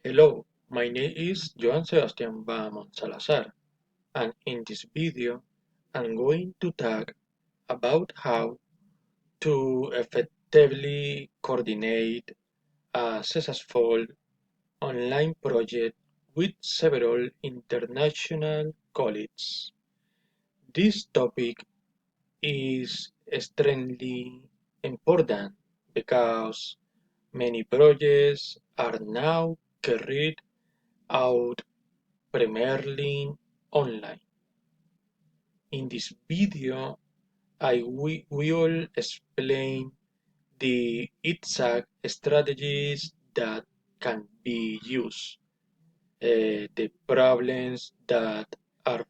Hello, my name is Joan Sebastian Bahamon Salazar, and in this video, I'm going to talk about how to effectively coordinate a successful online project with several international colleagues. This topic is extremely important because many projects are now carried out primarily online. In this video, I will explain the exact strategies that can be used, the problems that are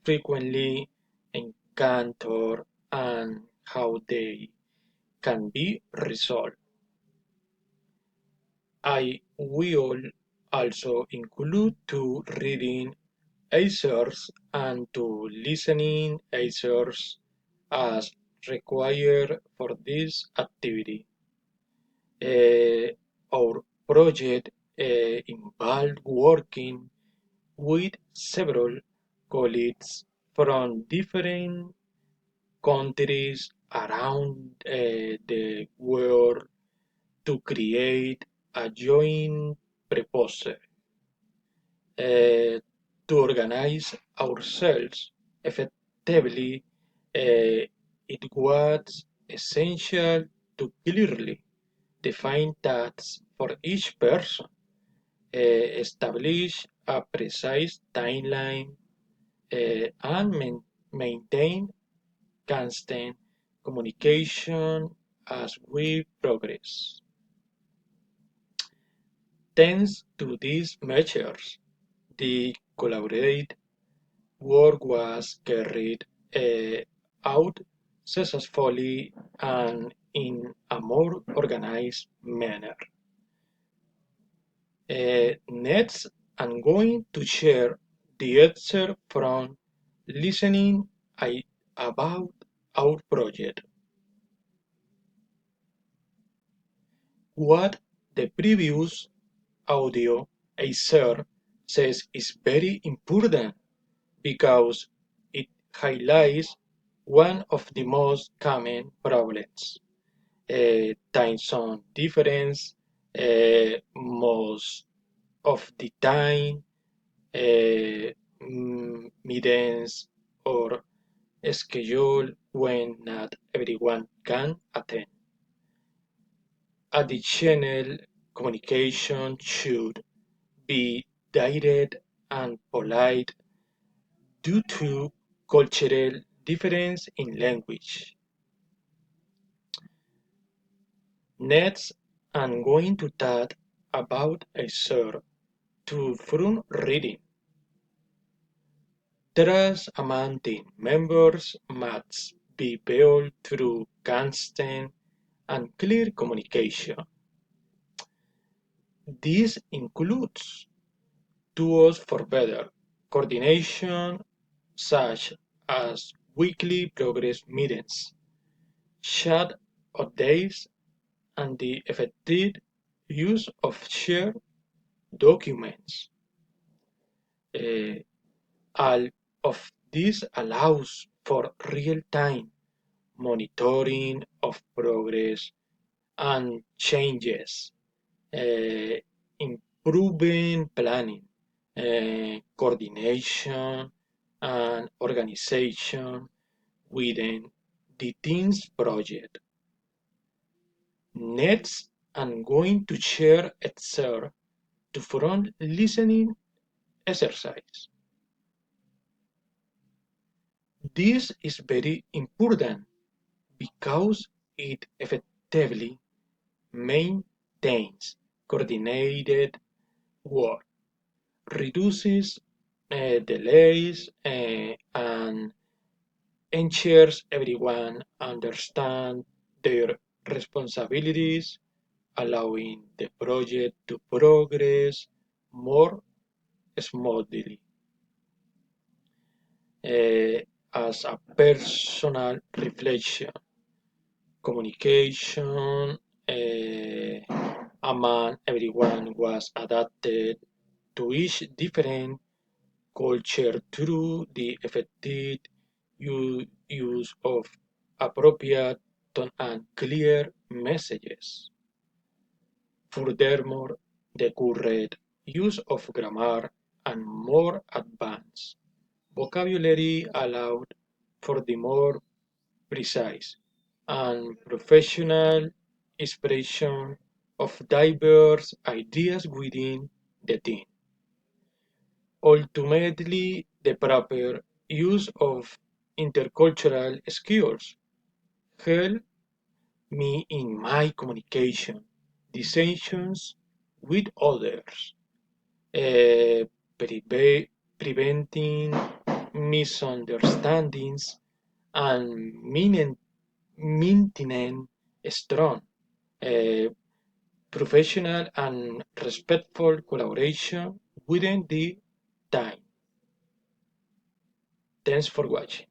frequently encountered, and how they can be resolved. I will also include two reading answers and two listening answers as required for this activity. Our project involved working with several colleagues from different countries around the world to create a joint proposal. uh, to organize ourselves effectively, it was essential to clearly define tasks for each person, establish a precise timeline, and maintain constant communication as we progress. Thanks to these measures, the collaborative work was carried out successfully and in a more organized manner. Next, I'm going to share the excerpt from listening about our project. What the previous audio I shared says is very important because it highlights one of the most common problems. Time zone difference, most of the time, meetings or schedule when not everyone can attend. Additional communication should be direct and polite due to cultural difference in language. Next, I'm going to talk about a sort to front reading. Trust among team members must be built through constant and clear communication. This includes tools for better coordination, such as weekly progress meetings, chat updates, and the effective use of shared documents. Uh, all of this allows for real-time monitoring of progress and changes, uh, improving planning, coordination, and organization within the team's project. Next, I'm going to share excerpt to front listening exercise. This is very important because it effectively maintains coordinated work, reduces delays, and ensures everyone understands their responsibilities, allowing the project to progress more smoothly. As a personal reflection, communication among everyone was adapted to each different culture through the effective use of appropriate tone and clear messages. Furthermore, the current use of grammar and more advanced vocabulary allowed for the more precise and professional expression of diverse ideas within the team. Ultimately, the proper use of intercultural skills help me in my communication decisions with others, uh, preventing misunderstandings and maintaining strong, uh, professional and respectful collaboration within the time. Thanks for watching.